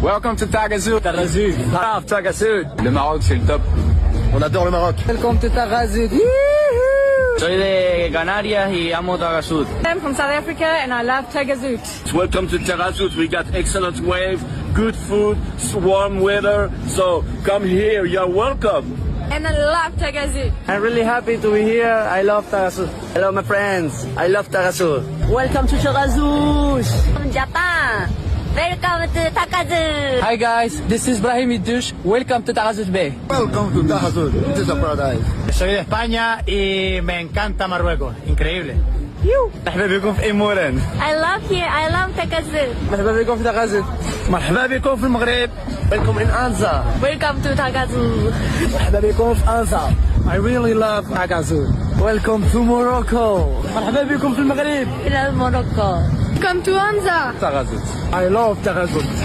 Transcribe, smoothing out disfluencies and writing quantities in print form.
Welcome to Taghazout. Taghazout. Love Taghazout. Le Maroc, c'est le top. On adore le Maroc. Welcome to Taghazout. Soy de Canarias y amo Taghazout. I'm from South Africa and I love Taghazout. Welcome to Taghazout. We got excellent wave, good food, warm weather. So come here. You're welcome. And I love Taghazout. I'm really happy to be here. I love Taghazout. Hello, my friends. I love Taghazout. Welcome to Taghazout. From Japan. Welcome to Taghazout. Hi guys, this is Brahim Idouche. Welcome to Taghazout Bay. Welcome to Taghazout. It is a paradise. Soy de España y me encanta Marruecos. Increíble. مرحبا بكم في إيموران. I love here. I love Taghazout. مرحبا بكم في تغازوت. مرحبا بكم في المغرب. Welcome in Anza. Welcome to Taghazout. مرحبا بكم في أنزا. I really love Taghazout. Welcome to Morocco. مرحبا بكم في المغرب. I love Morocco. Come to Wأنزا. Taghazout. I love Taghazout.